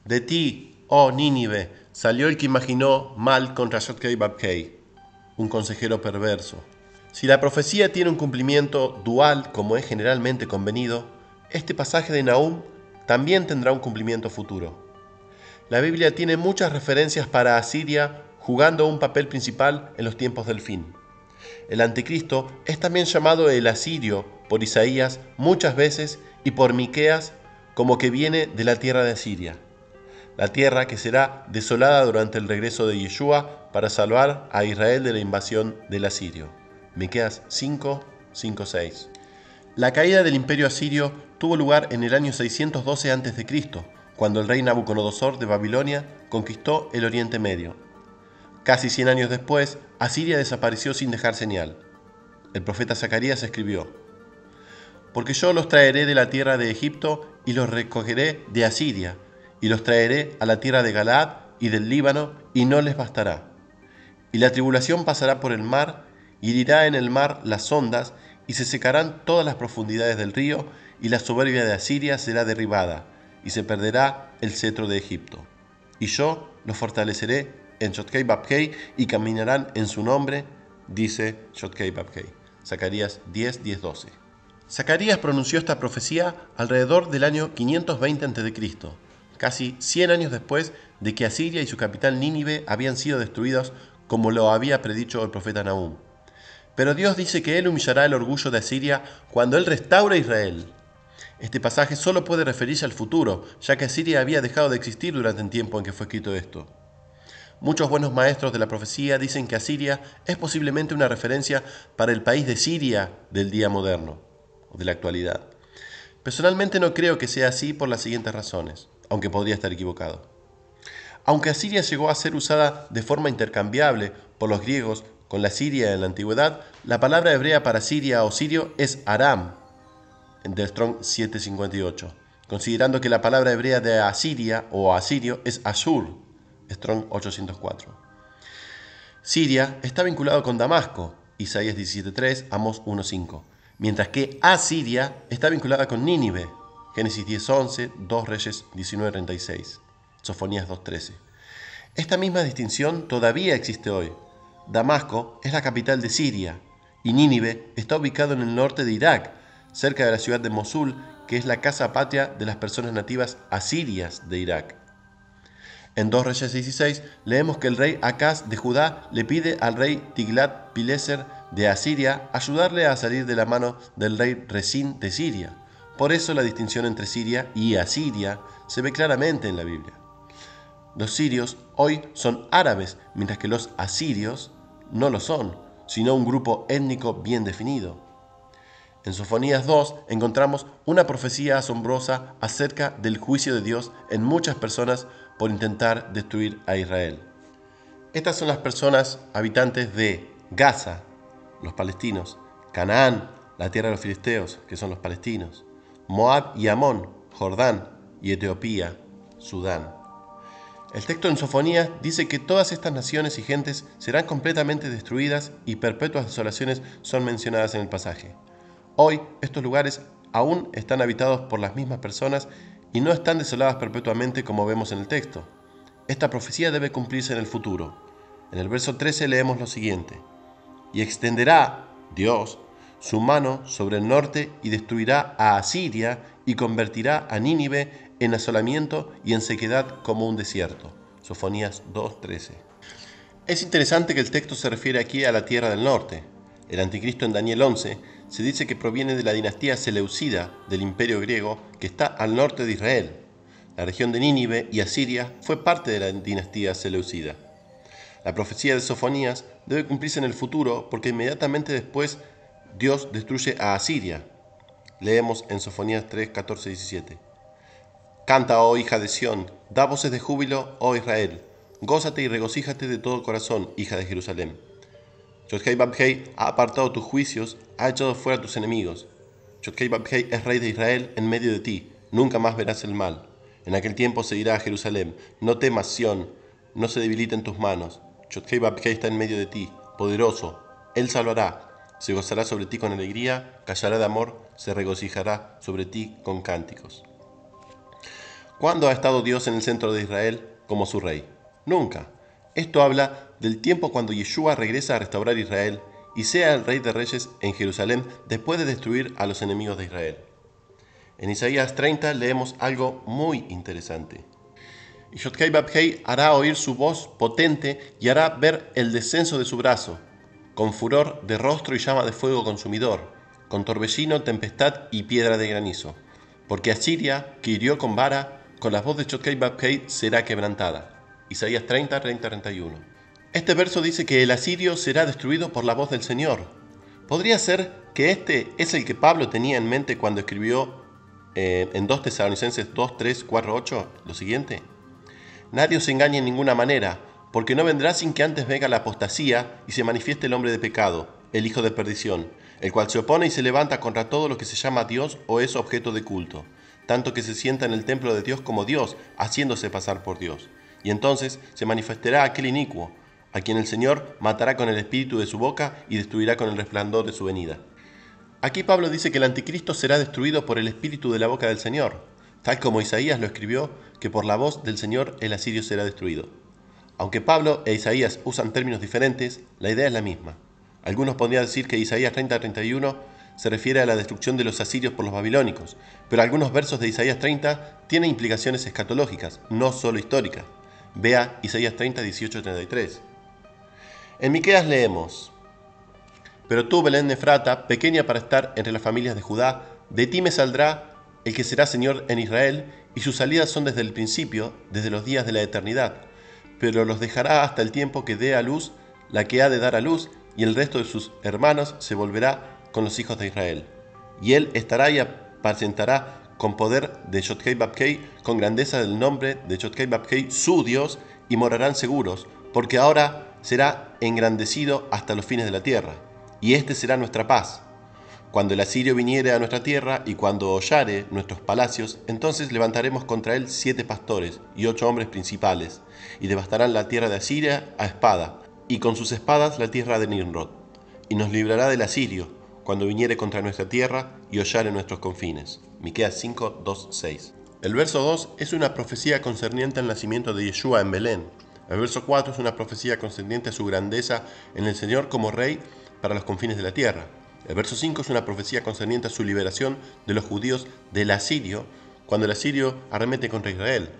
De ti, oh Nínive, salió el que imaginó mal contra Yod-Heh-Vah-Heh, un consejero perverso. Si la profecía tiene un cumplimiento dual, como es generalmente convenido, este pasaje de Nahum también tendrá un cumplimiento futuro. La Biblia tiene muchas referencias para Asiria jugando un papel principal en los tiempos del fin. El anticristo es también llamado el asirio por Isaías muchas veces y por Miqueas como que viene de la tierra de Asiria, la tierra que será desolada durante el regreso de Yeshua para salvar a Israel de la invasión del asirio. Miqueas 5, 5, 6. La caída del imperio asirio tuvo lugar en el año 612 a.C., cuando el rey Nabucodonosor de Babilonia conquistó el Oriente Medio. Casi 100 años después, Asiria desapareció sin dejar señal. El profeta Zacarías escribió: Porque yo los traeré de la tierra de Egipto y los recogeré de Asiria, y los traeré a la tierra de Galaad y del Líbano, y no les bastará. Y la tribulación pasará por el mar, y herirá en el mar las ondas, y se secarán todas las profundidades del río, y la soberbia de Asiria será derribada, y se perderá el cetro de Egipto. Y yo los fortaleceré en Yod-Heh-Vah-Heh, y caminarán en su nombre, dice Yod-Heh-Vah-Heh. Zacarías 10, 10, 12. Zacarías pronunció esta profecía alrededor del año 520 a.C., casi 100 años después de que Asiria y su capital Nínive habían sido destruidos como lo había predicho el profeta Nahum. Pero Dios dice que Él humillará el orgullo de Asiria cuando Él restaure a Israel. Este pasaje solo puede referirse al futuro, ya que Asiria había dejado de existir durante el tiempo en que fue escrito esto. Muchos buenos maestros de la profecía dicen que Asiria es posiblemente una referencia para el país de Siria del día moderno, o de la actualidad. Personalmente no creo que sea así por las siguientes razones, aunque podría estar equivocado. Aunque Asiria llegó a ser usada de forma intercambiable por los griegos con la Siria en la antigüedad, la palabra hebrea para Siria o sirio es Aram, del Strong 758, considerando que la palabra hebrea de Asiria o asirio es Ashur, Strong 804. Siria está vinculado con Damasco, Isaías 17.3, Amós 1.5, mientras que Asiria está vinculada con Nínive, Génesis 10.11, 2 Reyes 19.36, Sofonías 2.13. Esta misma distinción todavía existe hoy. Damasco es la capital de Siria y Nínive está ubicado en el norte de Irak, cerca de la ciudad de Mosul, que es la casa patria de las personas nativas asirias de Irak. En 2 Reyes 16 leemos que el rey Acaz de Judá le pide al rey Tiglat-Pileser de Asiria ayudarle a salir de la mano del rey Resín de Siria. Por eso la distinción entre Siria y Asiria se ve claramente en la Biblia. Los sirios hoy son árabes, mientras que los asirios no lo son, sino un grupo étnico bien definido. En Sofonías 2 encontramos una profecía asombrosa acerca del juicio de Dios en muchas personas por intentar destruir a Israel. Estas son las personas habitantes de Gaza, los palestinos; Canaán, la tierra de los filisteos, que son los palestinos; Moab y Amón, Jordán; y Etiopía, Sudán. El texto en Sofonías dice que todas estas naciones y gentes serán completamente destruidas y perpetuas desolaciones son mencionadas en el pasaje. Hoy estos lugares aún están habitados por las mismas personas y no están desoladas perpetuamente como vemos en el texto. Esta profecía debe cumplirse en el futuro. En el verso 13 leemos lo siguiente: Y extenderá Dios su mano sobre el norte y destruirá a Asiria y convertirá a Nínive en asolamiento y en sequedad como un desierto. Sofonías 2.13. Es interesante que el texto se refiere aquí a la tierra del norte. El anticristo en Daniel 11 se dice que proviene de la dinastía seleucida del imperio griego que está al norte de Israel. La región de Nínive y Asiria fue parte de la dinastía seleucida. La profecía de Sofonías debe cumplirse en el futuro porque inmediatamente después Dios destruye a Asiria. Leemos en Sofonías 3, 14 y 17. Canta, oh hija de Sión, da voces de júbilo, oh Israel. Gózate y regocíjate de todo corazón, hija de Jerusalén. Yod-Heh-Vah-Heh ha apartado tus juicios, ha echado fuera tus enemigos. Yod-Heh-Vah-Heh es rey de Israel en medio de ti, nunca más verás el mal. En aquel tiempo se dirá a Jerusalén: no temas, Sión, no se debiliten tus manos. Yod-Heh-Vah-Heh está en medio de ti, poderoso, él salvará. Se gozará sobre ti con alegría, callará de amor, se regocijará sobre ti con cánticos. ¿Cuándo ha estado Dios en el centro de Israel como su rey? Nunca. Esto habla del tiempo cuando Yeshua regresa a restaurar Israel y sea el rey de reyes en Jerusalén después de destruir a los enemigos de Israel. En Isaías 30 leemos algo muy interesante. Y Yod-Heh Vab-Heh hará oír su voz potente y hará ver el descenso de su brazo, con furor de rostro y llama de fuego consumidor, con torbellino, tempestad y piedra de granizo. Porque Asiria, que hirió con vara, con la voz de Yod-Heh Vab-Heh será quebrantada. Isaías 30, 31. Este verso dice que el asirio será destruido por la voz del Señor. ¿Podría ser que este es el que Pablo tenía en mente cuando escribió en 2 Tesalonicenses 2, 3, 4, 8 lo siguiente? Nadie os engañe en ninguna manera, porque no vendrá sin que antes venga la apostasía y se manifieste el hombre de pecado, el hijo de perdición, el cual se opone y se levanta contra todo lo que se llama Dios o es objeto de culto, tanto que se sienta en el templo de Dios como Dios, haciéndose pasar por Dios. Y entonces se manifestará aquel inicuo, a quien el Señor matará con el espíritu de su boca y destruirá con el resplandor de su venida. Aquí Pablo dice que el anticristo será destruido por el espíritu de la boca del Señor, tal como Isaías lo escribió, que por la voz del Señor el asirio será destruido. Aunque Pablo e Isaías usan términos diferentes, la idea es la misma. Algunos podrían decir que Isaías 30-31 se refiere a la destrucción de los asirios por los babilónicos, pero algunos versos de Isaías 30 tienen implicaciones escatológicas, no solo históricas. Vea Isaías 30, 18-33. En Miqueas leemos: Pero tú, Belén Efrata, pequeña para estar entre las familias de Judá, de ti me saldrá el que será Señor en Israel, y sus salidas son desde el principio, desde los días de la eternidad. Pero los dejará hasta el tiempo que dé a luz la que ha de dar a luz, y el resto de sus hermanos se volverá con los hijos de Israel. Y él estará y apacentará con poder de Yod-Heh Vab-Heh, con grandeza del nombre de Yod-Heh Vab-Heh, su Dios, y morarán seguros, porque ahora será engrandecido hasta los fines de la tierra. Y este será nuestra paz. Cuando el asirio viniere a nuestra tierra y cuando hollare nuestros palacios, entonces levantaremos contra él 7 pastores y 8 hombres principales, y devastarán la tierra de Asiria a espada, y con sus espadas la tierra de Nimrod. Y nos librará del asirio, cuando viniere contra nuestra tierra y hollare nuestros confines. Miqueas 5, 2, 6. El verso 2 es una profecía concerniente al nacimiento de Yeshua en Belén. El verso 4 es una profecía concerniente a su grandeza en el Señor como rey para los confines de la tierra. El verso 5 es una profecía concerniente a su liberación de los judíos del asirio, cuando el asirio arremete contra Israel.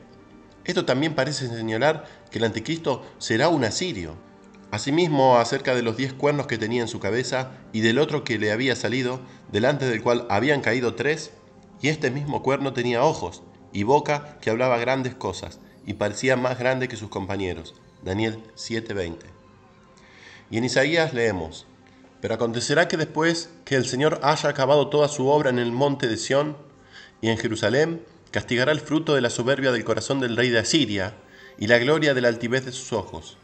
Esto también parece señalar que el anticristo será un asirio. Asimismo, acerca de los 10 cuernos que tenía en su cabeza y del otro que le había salido, delante del cual habían caído 3, y este mismo cuerno tenía ojos y boca que hablaba grandes cosas, y parecía más grande que sus compañeros. Daniel 7:20. Y en Isaías leemos: Pero acontecerá que después que el Señor haya acabado toda su obra en el monte de Sión y en Jerusalén, castigará el fruto de la soberbia del corazón del rey de Asiria y la gloria de la altivez de sus ojos.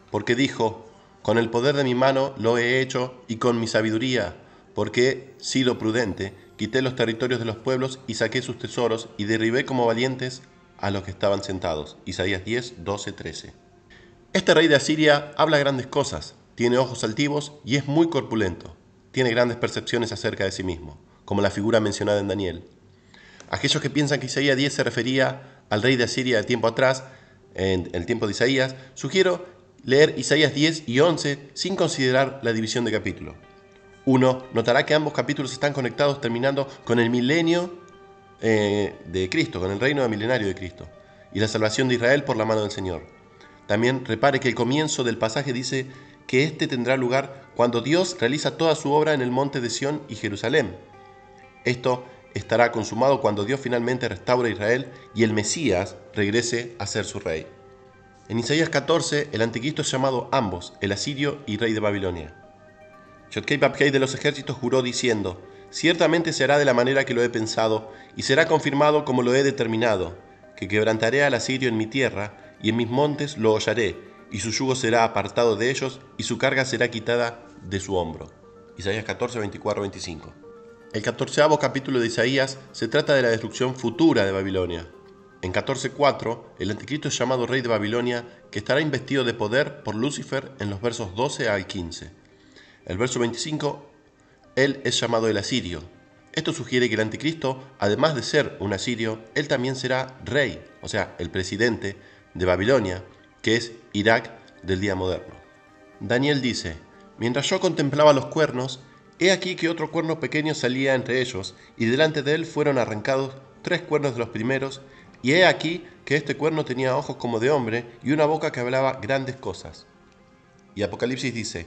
Porque dijo: Con el poder de mi mano lo he hecho y con mi sabiduría, porque he sido prudente, quité los territorios de los pueblos y saqué sus tesoros y derribé como valientes a los que estaban sentados. Isaías 10, 12, 13. Este rey de Asiria habla grandes cosas, tiene ojos altivos y es muy corpulento. Tiene grandes percepciones acerca de sí mismo, como la figura mencionada en Daniel. Aquellos que piensan que Isaías 10 se refería al rey de Asiria de tiempo atrás, en el tiempo de Isaías, sugiero leer Isaías 10 y 11 sin considerar la división de capítulo. Uno notará que ambos capítulos están conectados terminando con el milenio de Cristo, con el reino milenario de Cristo, y la salvación de Israel por la mano del Señor. También repare que el comienzo del pasaje dice que este tendrá lugar cuando Dios realiza toda su obra en el monte de Sión y Jerusalén. Esto estará consumado cuando Dios finalmente restaure a Israel y el Mesías regrese a ser su rey. En Isaías 14, el anticristo es llamado ambos, el asirio y rey de Babilonia. Yod-Heh Vab-Heh de los ejércitos juró diciendo: Ciertamente se hará de la manera que lo he pensado, y será confirmado como lo he determinado, que quebrantaré al asirio en mi tierra, y en mis montes lo hollaré, y su yugo será apartado de ellos, y su carga será quitada de su hombro. Isaías 14, 24, 25. El 14º capítulo de Isaías se trata de la destrucción futura de Babilonia. En 14:4, el anticristo es llamado rey de Babilonia, que estará investido de poder por Lucifer en los versos 12 al 15. El verso 25, él es llamado el asirio. Esto sugiere que el anticristo, además de ser un asirio, él también será rey, o sea, el presidente de Babilonia, que es Irak del día moderno. Daniel dice: mientras yo contemplaba los cuernos, he aquí que otro cuerno pequeño salía entre ellos, y delante de él fueron arrancados 3 cuernos de los primeros, y he aquí que este cuerno tenía ojos como de hombre y una boca que hablaba grandes cosas. Y Apocalipsis dice: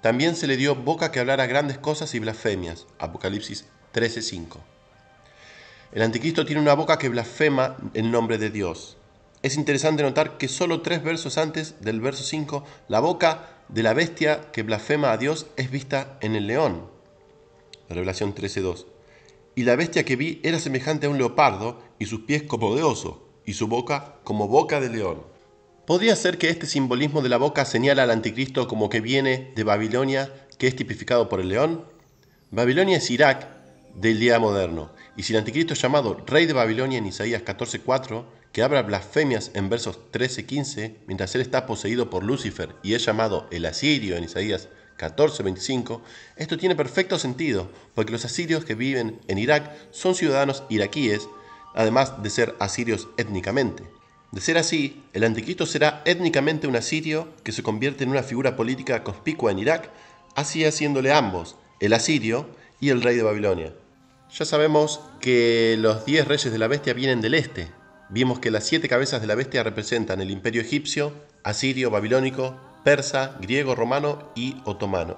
también se le dio boca que hablara grandes cosas y blasfemias. Apocalipsis 13:5. El anticristo tiene una boca que blasfema el nombre de Dios. Es interesante notar que solo 3 versos antes del verso 5, la boca de la bestia que blasfema a Dios es vista en el león. Revelación 13:2. Y la bestia que vi era semejante a un leopardo, y sus pies como de oso, y su boca como boca de león. ¿Podría ser que este simbolismo de la boca señala al anticristo como que viene de Babilonia, que es tipificado por el león? Babilonia es Irak del día moderno, y si el anticristo es llamado rey de Babilonia en Isaías 14:4, que habla blasfemias en versos 13-15, mientras él está poseído por Lucifer y es llamado el asirio en Isaías 14:25, esto tiene perfecto sentido, porque los asirios que viven en Irak son ciudadanos iraquíes, además de ser asirios étnicamente. De ser así, el anticristo será étnicamente un asirio que se convierte en una figura política conspicua en Irak, así haciéndole ambos, el asirio y el rey de Babilonia. Ya sabemos que los 10 reyes de la bestia vienen del este. Vimos que las 7 cabezas de la bestia representan el imperio egipcio, asirio, babilónico, persa, griego, romano y otomano.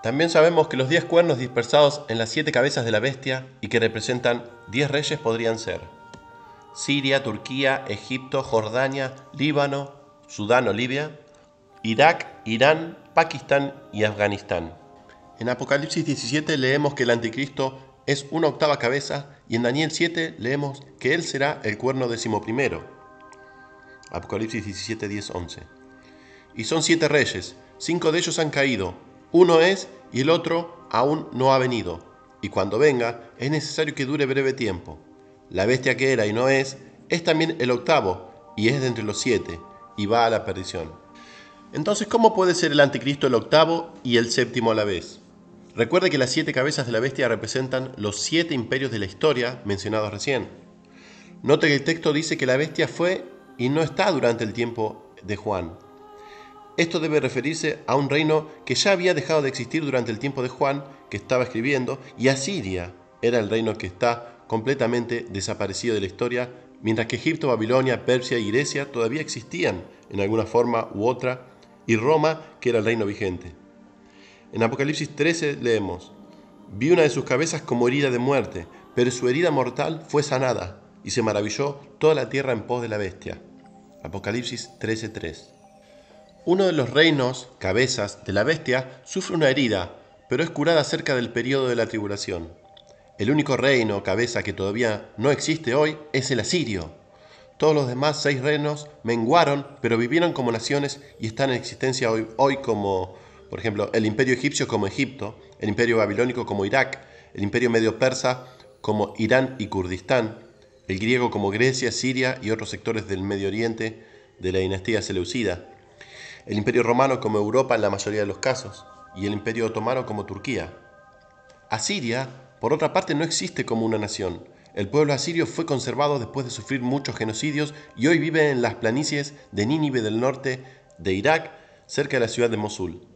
También sabemos que los 10 cuernos dispersados en las 7 cabezas de la bestia y que representan 10 reyes podrían ser Siria, Turquía, Egipto, Jordania, Líbano, Sudán o Libia, Irak, Irán, Pakistán y Afganistán. En Apocalipsis 17 leemos que el anticristo es una octava cabeza y en Daniel 7 leemos que él será el cuerno 11. Apocalipsis 17, 10, 11. Y son 7 reyes, 5 de ellos han caído, uno es y el otro aún no ha venido, y cuando venga es necesario que dure breve tiempo. La bestia que era y no es también el octavo, y es de entre los 7, y va a la perdición. Entonces, ¿cómo puede ser el anticristo el octavo y el séptimo a la vez? Recuerde que las 7 cabezas de la bestia representan los 7 imperios de la historia mencionados recién. Note que el texto dice que la bestia fue y no está durante el tiempo de Juan. Esto debe referirse a un reino que ya había dejado de existir durante el tiempo de Juan, que estaba escribiendo, y Asiria era el reino que está completamente desaparecido de la historia, mientras que Egipto, Babilonia, Persia y Grecia todavía existían en alguna forma u otra, y Roma, que era el reino vigente. En Apocalipsis 13 leemos: vi una de sus cabezas como herida de muerte, pero su herida mortal fue sanada, y se maravilló toda la tierra en pos de la bestia. Apocalipsis 13:3. Uno de los reinos, cabezas, de la bestia sufre una herida, pero es curada cerca del período de la tribulación. El único reino, cabeza, que todavía no existe hoy es el asirio. Todos los demás 6 reinos menguaron, pero vivieron como naciones y están en existencia hoy como, por ejemplo, el imperio egipcio como Egipto, el imperio babilónico como Irak, el imperio medio persa como Irán y Kurdistán, el griego como Grecia, Siria y otros sectores del Medio Oriente de la dinastía seleucida, el imperio romano como Europa en la mayoría de los casos, y el imperio otomano como Turquía. Asiria, por otra parte, no existe como una nación. El pueblo asirio fue conservado después de sufrir muchos genocidios y hoy vive en las planicies de Nínive del norte de Irak, cerca de la ciudad de Mosul.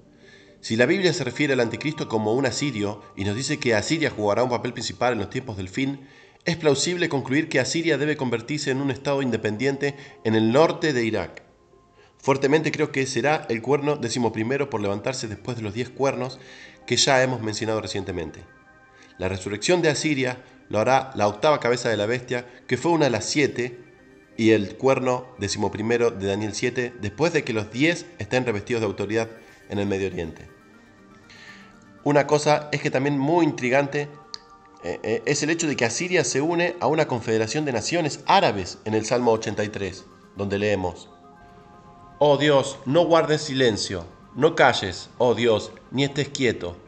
Si la Biblia se refiere al anticristo como un asirio y nos dice que Asiria jugará un papel principal en los tiempos del fin, es plausible concluir que Asiria debe convertirse en un estado independiente en el norte de Irak. Fuertemente creo que será el cuerno 11 por levantarse después de los 10 cuernos que ya hemos mencionado recientemente. La resurrección de Asiria lo hará la octava cabeza de la bestia, que fue una de las 7, y el cuerno 11 de Daniel 7, después de que los 10 estén revestidos de autoridad en el Medio Oriente. Una cosa es que también muy intrigante es el hecho de que Asiria se une a una confederación de naciones árabes en el Salmo 83, donde leemos: oh Dios, no guardes silencio, no calles, oh Dios, ni estés quieto,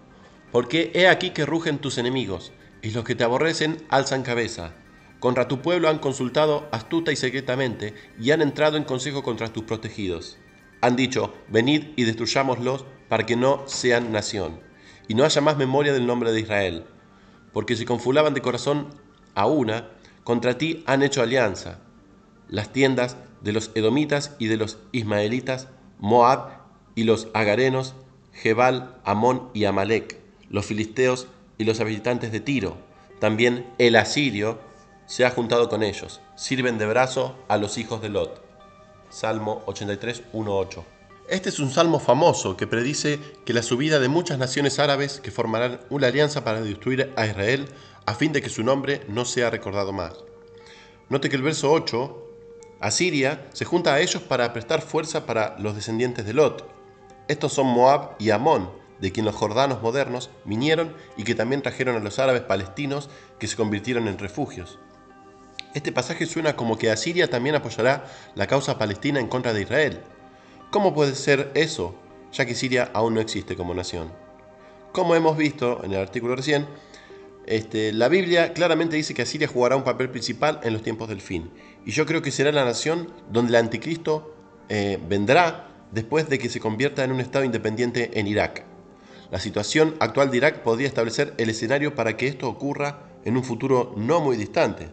porque he aquí que rugen tus enemigos, y los que te aborrecen alzan cabeza. Contra tu pueblo han consultado astuta y secretamente, y han entrado en consejo contra tus protegidos. Han dicho: venid y destruyámoslos, para que no sean nación, y no haya más memoria del nombre de Israel. porque se confabulaban de corazón a una, contra ti han hecho alianza. Las tiendas de los edomitas y de los ismaelitas, Moab y los agarenos, Jebal, Amón y Amalec, los filisteos y los habitantes de Tiro. También el asirio se ha juntado con ellos. Sirven de brazo a los hijos de Lot. Salmo 83, 1-8. Este es un salmo famoso que predice que la subida de muchas naciones árabes que formarán una alianza para destruir a Israel a fin de que su nombre no sea recordado más. Note que el verso 8, Asiria se junta a ellos para prestar fuerza para los descendientes de Lot. Estos son Moab y Amón, de quien los jordanos modernos vinieron y que también trajeron a los árabes palestinos que se convirtieron en refugios. Este pasaje suena como que Asiria también apoyará la causa palestina en contra de Israel. ¿Cómo puede ser eso, ya que Siria aún no existe como nación? Como hemos visto en el artículo recién, la Biblia claramente dice que Asiria jugará un papel principal en los tiempos del fin. Y yo creo que será la nación donde el anticristo vendrá después de que se convierta en un estado independiente en Irak. La situación actual de Irak podría establecer el escenario para que esto ocurra en un futuro no muy distante.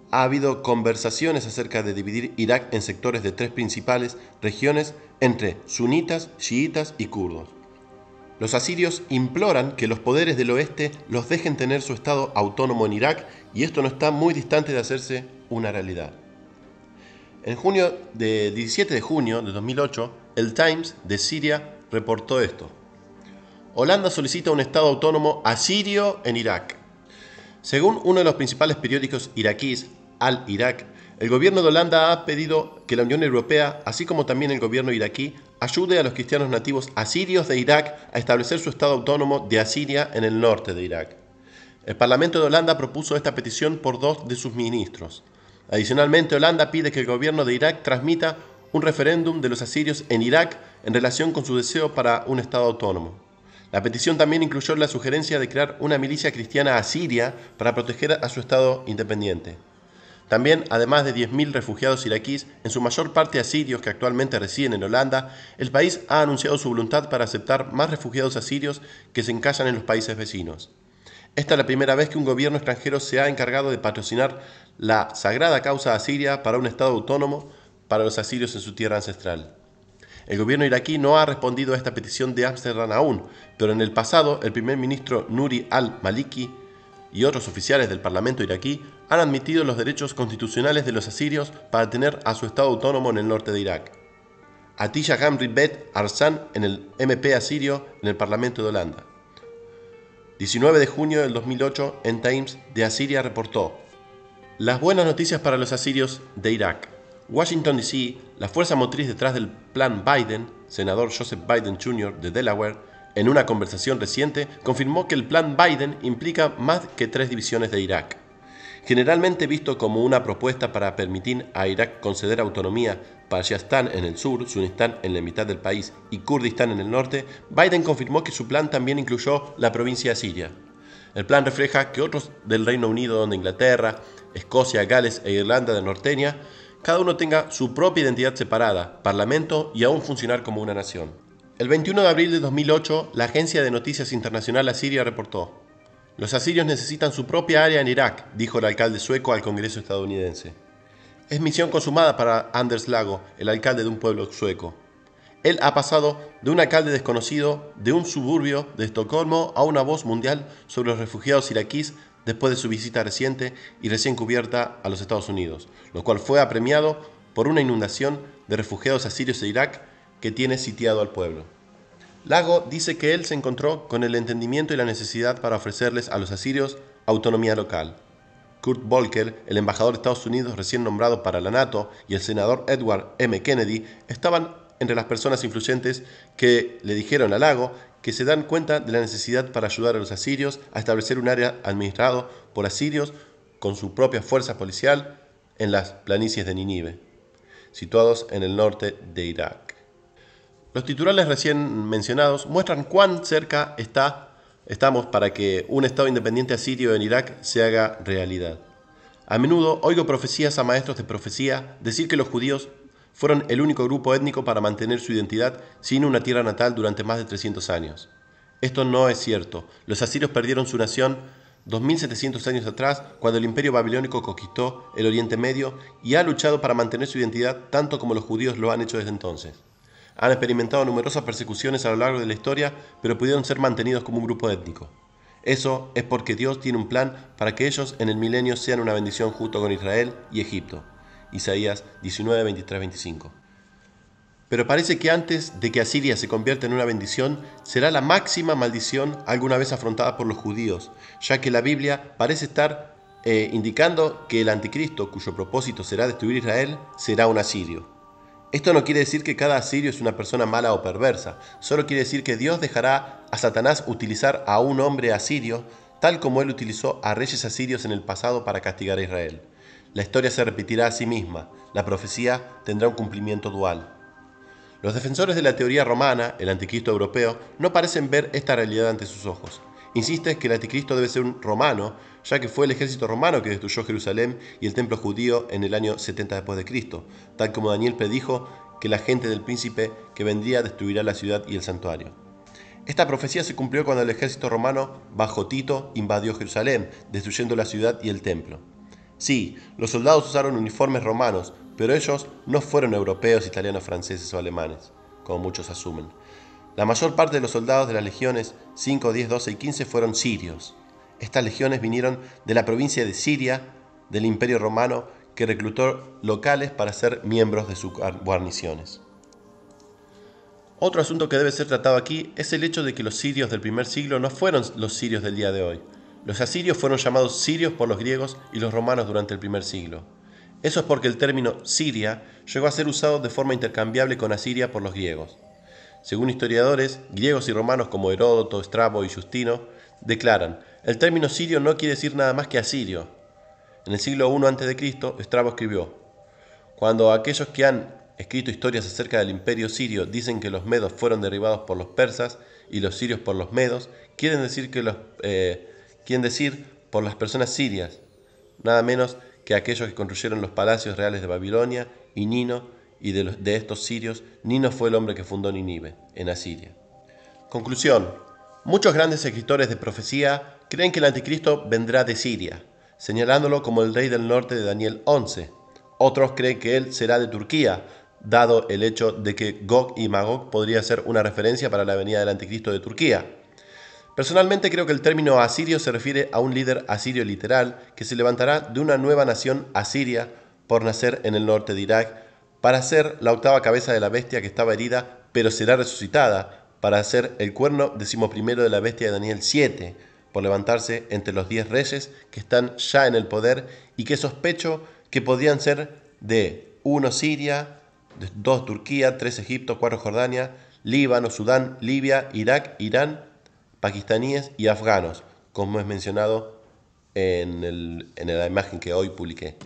Ha habido conversaciones acerca de dividir Irak en sectores de 3 principales regiones entre sunitas, chiitas y kurdos. Los asirios imploran que los poderes del oeste los dejen tener su estado autónomo en Irak y esto no está muy distante de hacerse una realidad. En 17 de junio de 2008, el Times de Siria reportó esto. Holanda solicita un estado autónomo asirio en Irak. Según uno de los principales periódicos iraquíes, Al-Irak, el gobierno de Holanda ha pedido que la Unión Europea, así como también el gobierno iraquí, ayude a los cristianos nativos asirios de Irak a establecer su estado autónomo de Asiria en el norte de Irak. El Parlamento de Holanda propuso esta petición por 2 de sus ministros. Adicionalmente, Holanda pide que el gobierno de Irak transmita un referéndum de los asirios en Irak en relación con su deseo para un estado autónomo. La petición también incluyó la sugerencia de crear una milicia cristiana asiria para proteger a su estado independiente. También, además de 10.000 refugiados iraquíes, en su mayor parte asirios que actualmente residen en Holanda, el país ha anunciado su voluntad para aceptar más refugiados asirios que se encallan en los países vecinos. Esta es la primera vez que un gobierno extranjero se ha encargado de patrocinar la sagrada causa asiria para un estado autónomo para los asirios en su tierra ancestral. El gobierno iraquí no ha respondido a esta petición de Ámsterdam aún, pero en el pasado el primer ministro Nuri al-Maliki y otros oficiales del parlamento iraquí han admitido los derechos constitucionales de los asirios para tener a su estado autónomo en el norte de Irak. Atilla Gamri Bet Arsan en el MP asirio en el parlamento de Holanda. 19 de junio del 2008 en Times de Asiria reportó: las buenas noticias para los asirios de Irak. Washington D.C., la fuerza motriz detrás del Plan Biden, senador Joseph Biden Jr. de Delaware, en una conversación reciente, confirmó que el Plan Biden implica más que 3 divisiones de Irak. Generalmente visto como una propuesta para permitir a Irak conceder autonomía para Yazdan en el sur, Sunistán en la mitad del país y Kurdistán en el norte, Biden confirmó que su plan también incluyó la provincia asiria. El plan refleja que otros del Reino Unido, donde Inglaterra, Escocia, Gales e Irlanda de Norteña, cada uno tenga su propia identidad separada, parlamento y aún funcionar como una nación. El 21 de abril de 2008, la agencia de noticias internacional asiria reportó: los asirios necesitan su propia área en Irak, dijo el alcalde sueco al Congreso estadounidense. Es misión consumada para Anders Lago, el alcalde de un pueblo sueco. Él ha pasado de un alcalde desconocido de un suburbio de Estocolmo a una voz mundial sobre los refugiados iraquíes después de su visita reciente y recién cubierta a los Estados Unidos, lo cual fue apremiado por una inundación de refugiados asirios de Irak que tiene sitiado al pueblo. Lago dice que él se encontró con el entendimiento y la necesidad para ofrecerles a los asirios autonomía local. Kurt Volker, el embajador de Estados Unidos recién nombrado para la NATO, y el senador Edward M. Kennedy estaban entre las personas influyentes que le dijeron a Lago que se dan cuenta de la necesidad para ayudar a los asirios a establecer un área administrado por asirios con su propia fuerza policial en las planicies de Nínive, situados en el norte de Irak. Los titulares recién mencionados muestran cuán cerca estamos para que un Estado independiente asirio en Irak se haga realidad. A menudo oigo profecías a maestros de profecía decir que los judíos fueron el único grupo étnico para mantener su identidad sin una tierra natal durante más de 300 años. Esto no es cierto. Los asirios perdieron su nación 2700 años atrás, cuando el imperio babilónico conquistó el Oriente Medio y ha luchado para mantener su identidad tanto como los judíos lo han hecho desde entonces. Han experimentado numerosas persecuciones a lo largo de la historia, pero pudieron ser mantenidos como un grupo étnico. Eso es porque Dios tiene un plan para que ellos en el milenio sean una bendición junto con Israel y Egipto. Isaías 19, 23, 25. Pero parece que antes de que Asiria se convierta en una bendición, será la máxima maldición alguna vez afrontada por los judíos, ya que la Biblia parece estar indicando que el anticristo, cuyo propósito será destruir Israel, será un asirio. Esto no quiere decir que cada asirio es una persona mala o perversa, solo quiere decir que Dios dejará a Satanás utilizar a un hombre asirio, tal como él utilizó a reyes asirios en el pasado para castigar a Israel. La historia se repetirá a sí misma, la profecía tendrá un cumplimiento dual. Los defensores de la teoría romana, el anticristo europeo, no parecen ver esta realidad ante sus ojos. Insisten que el anticristo debe ser un romano, ya que fue el ejército romano que destruyó Jerusalén y el templo judío en el año 70 después de Cristo, tal como Daniel predijo que la gente del príncipe que vendría destruirá la ciudad y el santuario. Esta profecía se cumplió cuando el ejército romano, bajo Tito, invadió Jerusalén, destruyendo la ciudad y el templo. Sí, los soldados usaron uniformes romanos, pero ellos no fueron europeos, italianos, franceses o alemanes, como muchos asumen. La mayor parte de los soldados de las legiones 5, 10, 12 y 15 fueron sirios. Estas legiones vinieron de la provincia de Siria, del Imperio Romano, que reclutó locales para ser miembros de sus guarniciones. Otro asunto que debe ser tratado aquí es el hecho de que los sirios del primer siglo no fueron los sirios del día de hoy. Los asirios fueron llamados sirios por los griegos y los romanos durante el primer siglo. Eso es porque el término Siria llegó a ser usado de forma intercambiable con Asiria por los griegos. Según historiadores griegos y romanos como Heródoto, Estrabo y Justino, declaran, el término sirio no quiere decir nada más que asirio. En el siglo I a.C., Estrabo escribió, cuando aquellos que han escrito historias acerca del imperio sirio dicen que los medos fueron derribados por los persas y los sirios por los medos, quieren decir por las personas sirias, nada menos que aquellos que construyeron los palacios reales de Babilonia y Nino, y de estos sirios, Nino fue el hombre que fundó Nínive, en Asiria. Conclusión. Muchos grandes escritores de profecía creen que el anticristo vendrá de Siria, señalándolo como el rey del norte de Daniel 11. Otros creen que él será de Turquía, dado el hecho de que Gog y Magog podría ser una referencia para la venida del anticristo de Turquía. Personalmente creo que el término asirio se refiere a un líder asirio literal que se levantará de una nueva nación asiria por nacer en el norte de Irak, para ser la octava cabeza de la bestia que estaba herida, pero será resucitada, para ser el cuerno 11º de la bestia de Daniel 7, por levantarse entre los 10 reyes que están ya en el poder y que sospecho que podrían ser de 1 Siria, 2 Turquía, 3 Egipto, 4 Jordania, Líbano, Sudán, Libia, Irak, Irán, pakistaníes y afganos, como es mencionado en la imagen que hoy publiqué.